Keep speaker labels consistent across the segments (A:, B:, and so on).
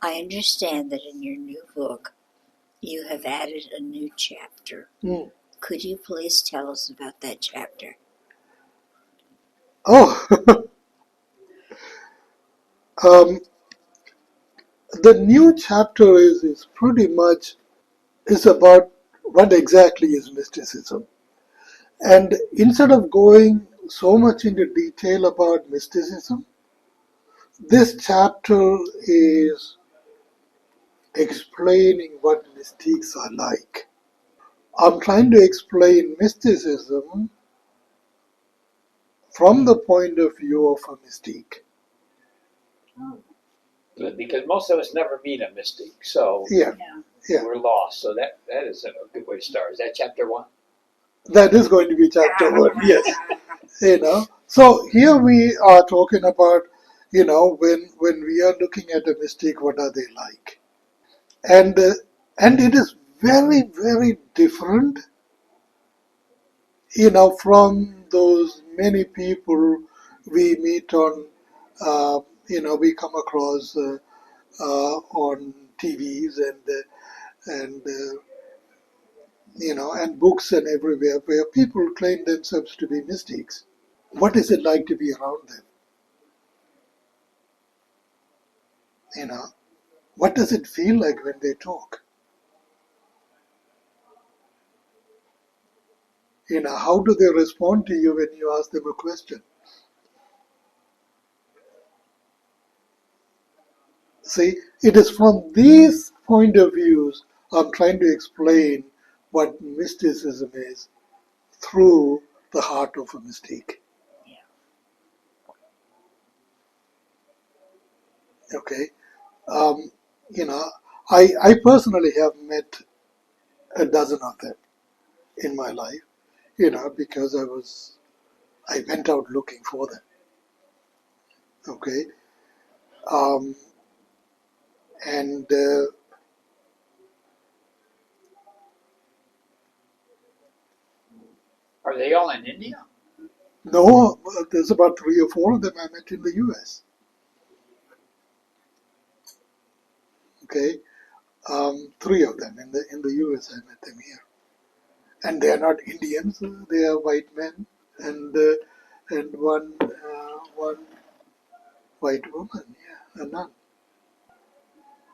A: I understand that in your new book, you have added a new chapter. Could you please tell us about that chapter?
B: Oh, the new chapter is pretty much is about what exactly is mysticism. And instead of going so much into detail about mysticism, this chapter is explaining what mystics are like. I'm trying to explain mysticism from the point of view of a mystique.
C: Good, because most of us never meet a mystic, so
B: Yeah.
C: we're lost. So that is a good way to start. Is that chapter 1?
B: That is going to be chapter 1, yes. So here we are talking about, when we are looking at a mystic, what are they like? And it is very, very different, from those many people we meet on, we come across on TVs and books and everywhere, where people claim themselves to be mystics. What is it like to be around them? What does it feel like when they talk? How do they respond to you when you ask them a question? See, it is from these point of views I'm trying to explain what mysticism is through the heart of a mystique. Okay, I personally have met a dozen of them in my life, because I went out looking for them. Okay, and
C: Are they all in India?
B: no, there's about 3 or 4 of them I met in the U.S. Okay, 3 of them in the U.S. I met them here, and they are not Indians; they are white men, and one white woman, a nun,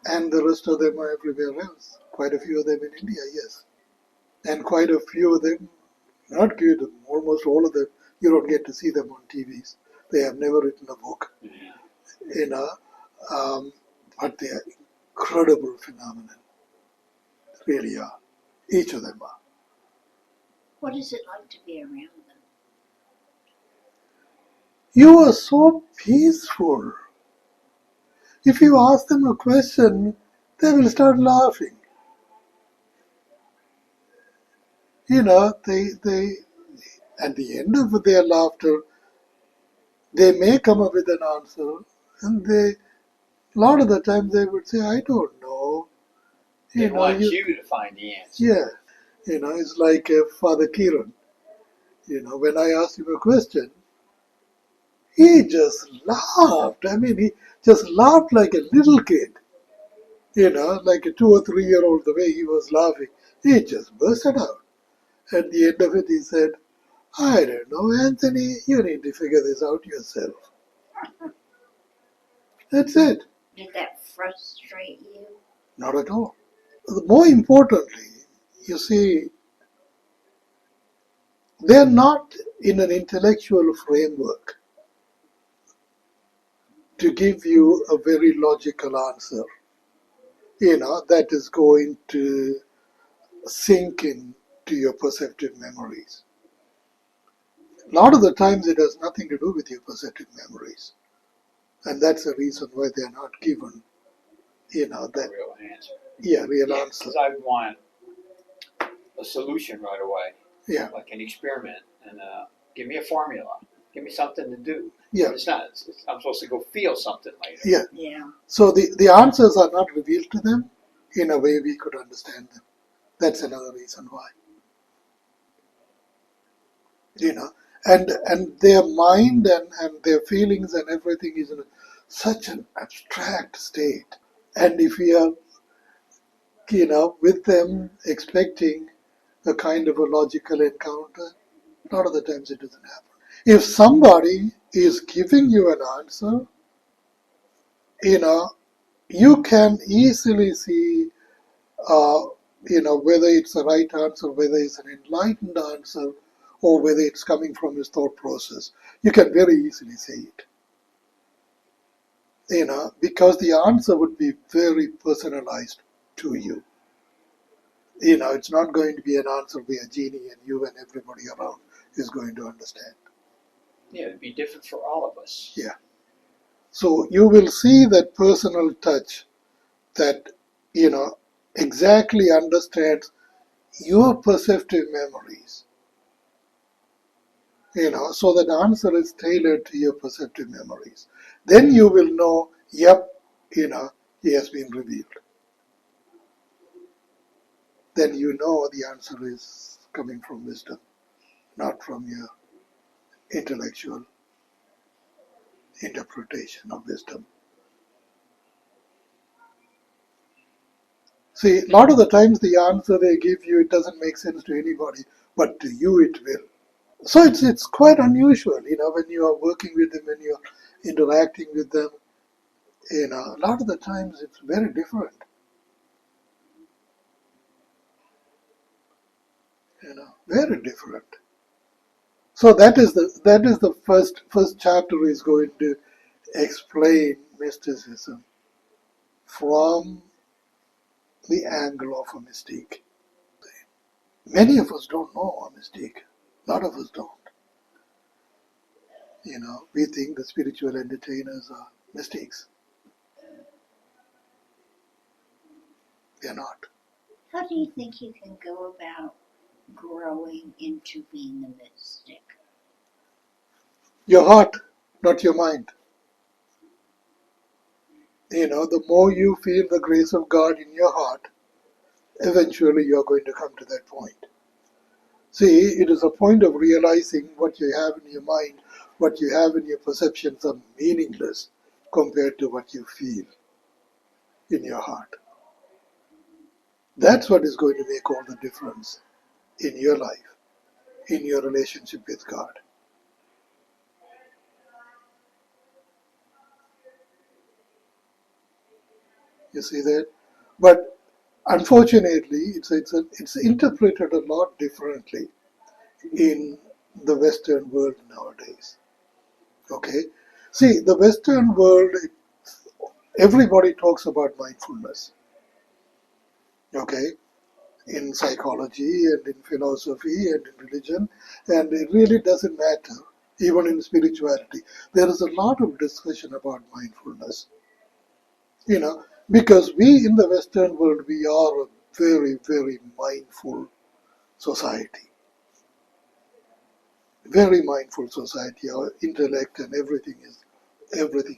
B: and the rest of them are everywhere else. Quite a few of them in India, yes, and quite a few of them, not few of them, almost all of them, you don't get to see them on TVs. They have never written a book, but they are incredible phenomenon. Really are. Each of them are.
A: What is it like to be around them?
B: You are so peaceful. If you ask them a question, they will start laughing. They at the end of their laughter, they may come up with an answer, and a lot of the time they would say, "I don't know."
C: They want you to find the answer.
B: Yeah, it's like Father Kiran. When I asked him a question, he just laughed. I mean, he just laughed like a little kid. Like a 2 or 3-year-old, the way he was laughing. He just bursted out. At the end of it, he said, "I don't know, Anthony, you need to figure this out yourself." That's it.
A: Did that frustrate you?
B: Not at all. More importantly, you see, they're not in an intellectual framework to give you a very logical answer, that is going to sink into your perceptive memories. A lot of the times it has nothing to do with your perceptive memories. And that's the reason why they're not given, that
C: real answer.
B: Real answer.
C: Because I want a solution right away.
B: Yeah.
C: Like an experiment. And give me a formula. Give me something to do.
B: Yeah.
C: It's not. I'm supposed to go feel something later.
B: Yeah.
A: Yeah.
B: So the answers are not revealed to them in a way we could understand them. That's another reason why. And their mind and their feelings and everything is in such an abstract state And if we are, with them expecting a kind of a logical encounter, a lot of the times it doesn't happen. If somebody is giving you an answer, you can easily see, whether it's the right answer, whether it's an enlightened answer, or whether it's coming from his thought process. You can very easily see it, because the answer would be very personalized to you. It's not going to be an answer where a genie and you and everybody around is going to understand.
C: Yeah, it'd be different for all of us.
B: Yeah. So you will see that personal touch that, exactly understands your perceptive memories, so that answer is tailored to your perceptive memories. Then you will know, yep, he has been revealed. Then you know the answer is coming from wisdom, not from your intellectual interpretation of wisdom. See, a lot of the times the answer they give you, it doesn't make sense to anybody, but to you it will. So it's quite unusual, when you are working with them, when you are interacting with them, a lot of the times it's very different, very different. So that is the first chapter is going to explain mysticism from the angle of a mystique. Many of us don't know a mystique. A lot of us don't. We think the spiritual entertainers are mystics. They're not.
A: How do you think you can go about growing into being a mystic?
B: Your heart, not your mind. The more you feel the grace of God in your heart, eventually you're going to come to that point. See, it is a point of realizing what you have in your mind, what you have in your perceptions are meaningless compared to what you feel in your heart. That's what is going to make all the difference in your life, in your relationship with God. You see that? But unfortunately, it's interpreted a lot differently in the Western world nowadays. Okay? See, the Western world, everybody talks about mindfulness. Okay? In psychology and in philosophy and in religion, and it really doesn't matter, even in spirituality. There is a lot of discussion about mindfulness. Because we in the Western world, we are a very, very mindful society. Very mindful society. Our intellect and everything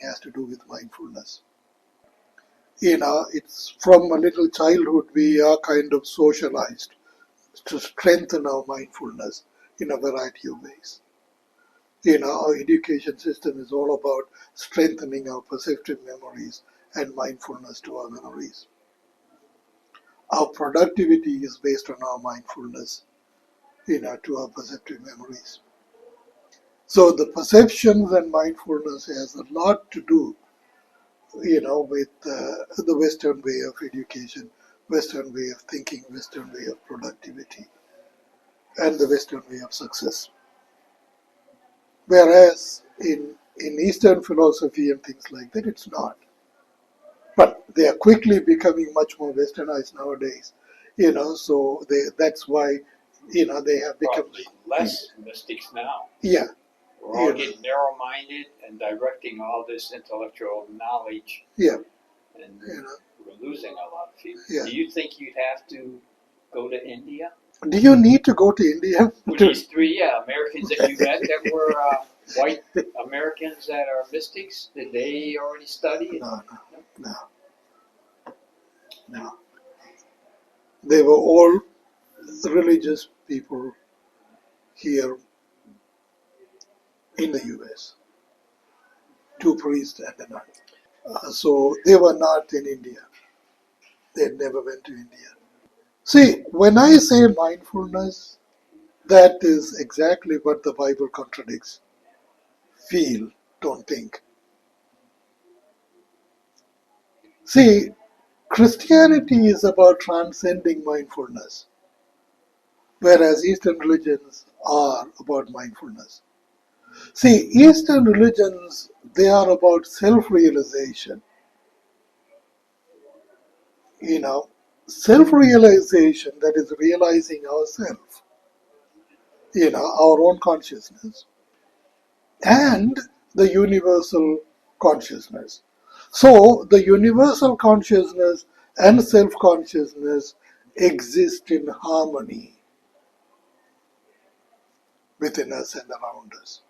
B: has to do with mindfulness. It's from a little childhood we are kind of socialized to strengthen our mindfulness in a variety of ways. Our education system is all about strengthening our perceptive memories and mindfulness to our memories. Our productivity is based on our mindfulness, to our perceptive memories. So the perceptions and mindfulness has a lot to do, with the Western way of education, Western way of thinking, Western way of productivity, and the Western way of success. Whereas in Eastern philosophy and things like that, it's not. But they are quickly becoming much more westernized nowadays, so that's why, they have become...
C: Probably less mystics now.
B: Yeah.
C: We're all getting narrow-minded and directing all this intellectual knowledge.
B: Yeah.
C: And we're losing a lot of people.
B: Yeah.
C: Do you think you'd have to go to India?
B: Do you need to go to India?
C: With these three Americans that you met that were white Americans that are mystics, did they already study?
B: No. They were all religious people here in the US. 2 priests and a nun. So they were not in India. They never went to India. See, when I say mindfulness, that is exactly what the Bible contradicts. Feel, don't think. See, Christianity is about transcending mindfulness, whereas Eastern religions are about mindfulness. See, Eastern religions, they are about self-realization. Self-realization, that is realizing ourselves, our own consciousness, and the universal consciousness. So, the universal consciousness and self-consciousness exist in harmony within us and around us.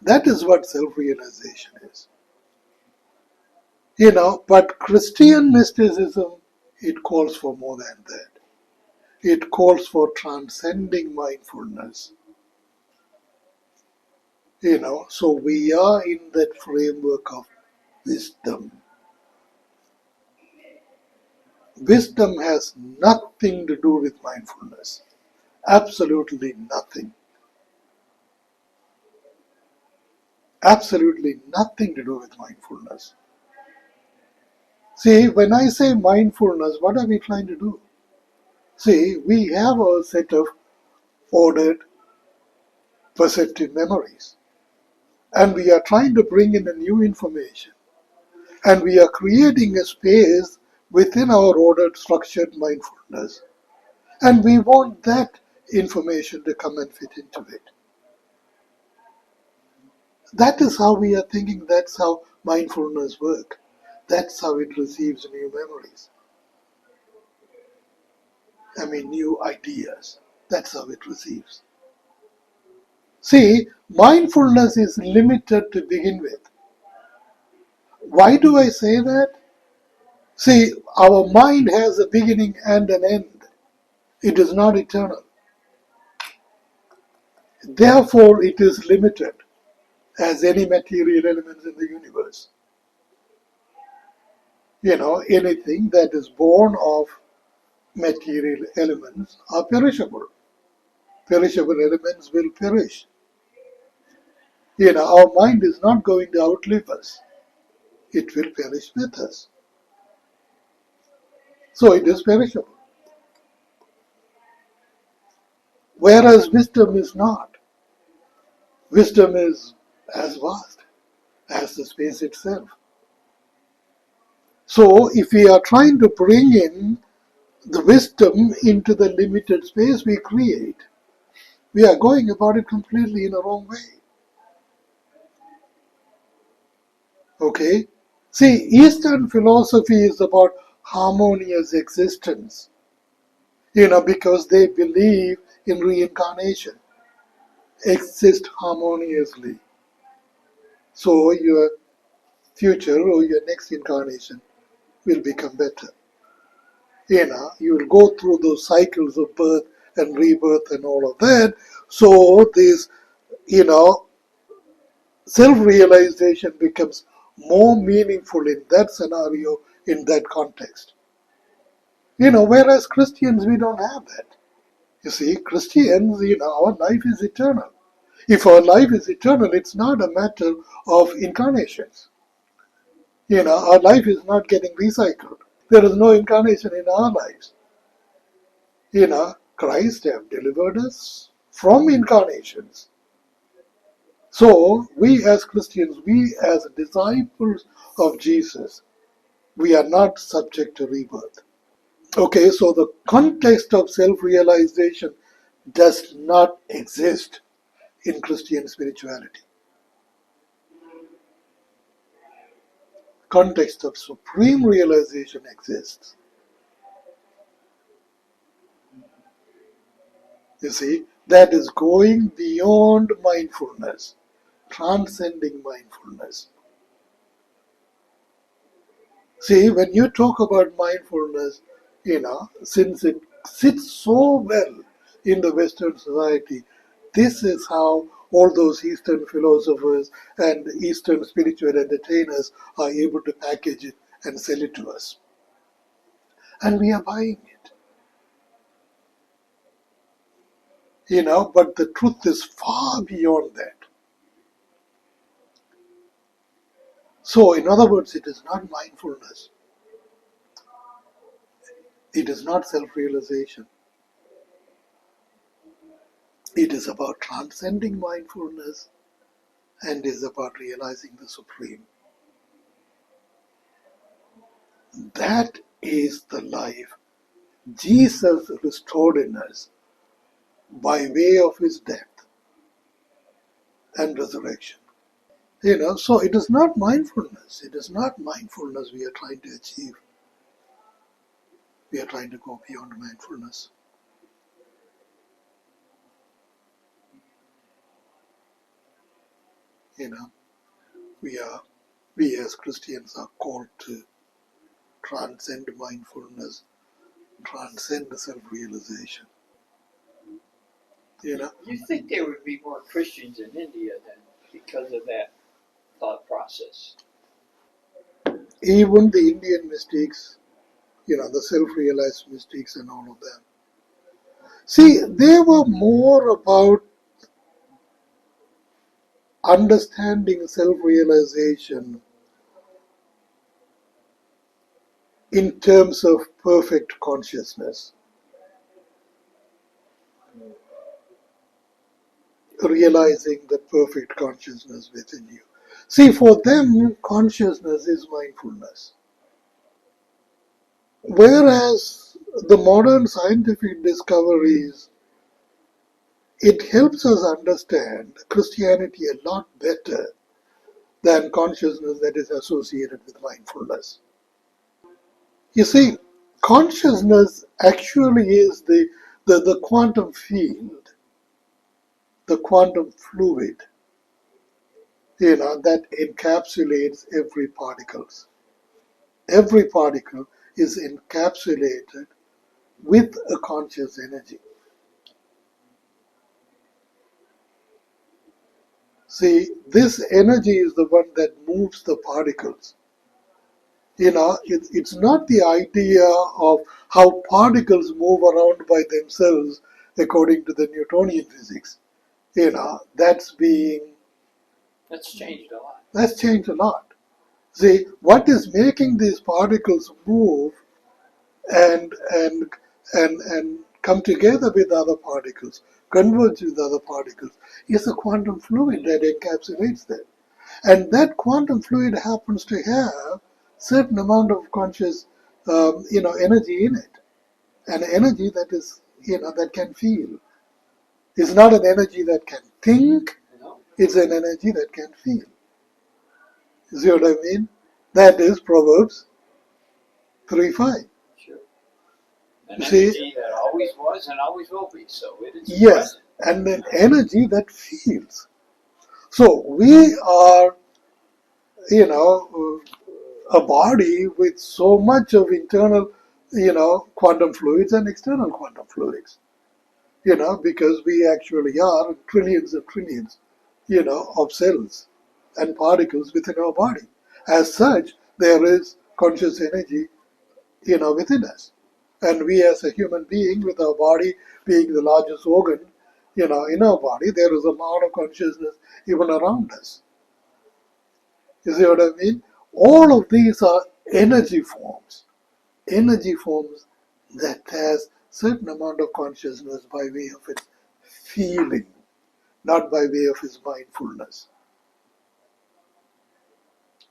B: That is what self-realization is. But Christian mysticism, it calls for more than that. It calls for transcending mindfulness. So we are in that framework of wisdom. Wisdom has nothing to do with mindfulness. Absolutely nothing. Absolutely nothing to do with mindfulness. See, when I say mindfulness, what are we trying to do? See, we have a set of ordered perceptive memories, and we are trying to bring in a new information, and we are creating a space within our ordered structured mindfulness, and we want that information to come and fit into it. That is how we are thinking. That's how mindfulness works. That's how it receives new memories. New ideas. That's how it receives. See, mindfulness is limited to begin with. Why do I say that? See, our mind has a beginning and an end. It is not eternal. Therefore, it is limited as any material elements in the universe. Anything that is born of material elements are perishable. Perishable elements will perish. Our mind is not going to outlive us. It will perish with us. So it is perishable. Whereas wisdom is not. Wisdom is as vast as the space itself. So if we are trying to bring in the wisdom into the limited space we create, we are going about it completely in the wrong way. Okay? See, Eastern philosophy is about harmonious existence, because they believe in reincarnation, exist harmoniously. So your future or your next incarnation will become better. You will go through those cycles of birth and rebirth and all of that. So this, self-realization becomes more meaningful in that scenario, in that context. Whereas Christians, we don't have that. You see, Christians, our life is eternal. If our life is eternal, it's not a matter of incarnations. Our life is not getting recycled. There is no incarnation in our lives. Christ have delivered us from incarnations. So, we as Christians, we as disciples of Jesus, we are not subject to rebirth. Okay, so the context of self-realization does not exist in Christian spirituality. Context of supreme realization exists. You see, that is going beyond mindfulness, transcending mindfulness. See, when you talk about mindfulness, since it sits so well in the Western society, this is how all those Eastern philosophers and Eastern spiritual entertainers are able to package it and sell it to us. and we are buying it. But the truth is far beyond that. So, in other words, it is not mindfulness. It is not self-realization. It is about transcending mindfulness and is about realizing the Supreme. That is the life Jesus restored in us by way of his death and resurrection. So it is not mindfulness. It is not mindfulness we are trying to achieve. We are trying to go beyond mindfulness. We as Christians are called to transcend mindfulness, transcend self-realization.
C: You think there would be more Christians in India then because of that thought process?
B: Even the Indian mystics, the self-realized mystics and all of them. See, they were more about understanding self-realization in terms of perfect consciousness, realizing the perfect consciousness within you. See, for them, consciousness is mindfulness. Whereas the modern scientific discoveries, it helps us understand Christianity a lot better than consciousness that is associated with mindfulness. You see, consciousness actually is the quantum field, the quantum fluid, that encapsulates every particle. Every particle is encapsulated with a conscious energy. See, this energy is the one that moves the particles. It's not the idea of how particles move around by themselves according to the Newtonian physics. That's
C: changed a lot.
B: That's changed a lot. See, what is making these particles move and come together with other particles, converge with other particles, is a quantum fluid that encapsulates them. And that quantum fluid happens to have certain amount of conscious, energy in it. An energy that is, that can feel. It's not an energy that can think, it's an energy that can feel. You see what I mean? That is Proverbs 3:5.
C: Sure. An energy that always was and always will be, so it is
B: yes, present. And an energy that feels. So we are, a body with so much of internal, quantum fluids and external quantum fluids, because we actually are trillions of trillions, of cells and particles within our body. As such, there is conscious energy, within us. And we as a human being, with our body being the largest organ, in our body, there is a lot of consciousness even around us. You see what I mean? All of these are energy forms that has certain amount of consciousness by way of its feeling, not by way of its mindfulness.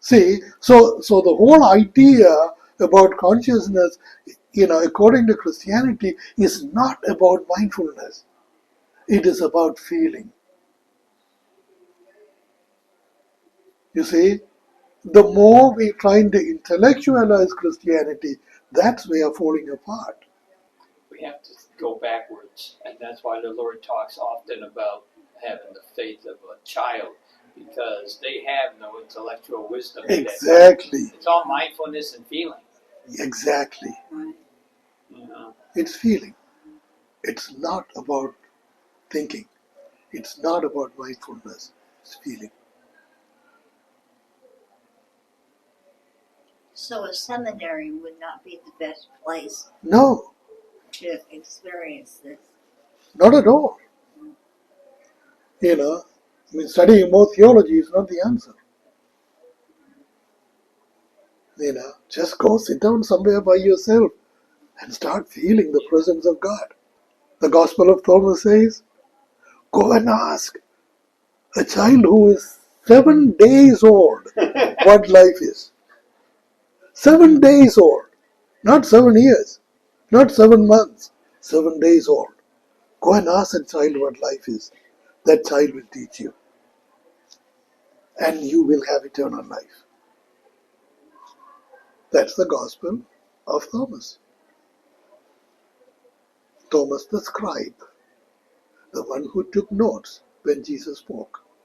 B: See, so the whole idea about consciousness, according to Christianity, is not about mindfulness. It is about feeling. You see, the more we trying to intellectualize Christianity, that's where we are falling apart.
C: We have to go backwards, and that's why the Lord talks often about having the faith of a child, because they have no intellectual wisdom.
B: Exactly.
C: It's all mindfulness and feeling.
B: Exactly. It's feeling. It's not about thinking. It's not about mindfulness. It's feeling.
A: So a seminary would not be the best place
B: No,
A: to experience this.
B: not at all. Studying more theology is not the answer. Just go sit down somewhere by yourself and start feeling the presence of God. The Gospel of Thomas says, go and ask a child who is 7 days old what life is. 7 days old, not 7 years, not 7 months, 7 days old. Go and ask a child what life is. That child will teach you. And you will have eternal life. That's the Gospel of Thomas. Thomas the scribe, the one who took notes when Jesus spoke.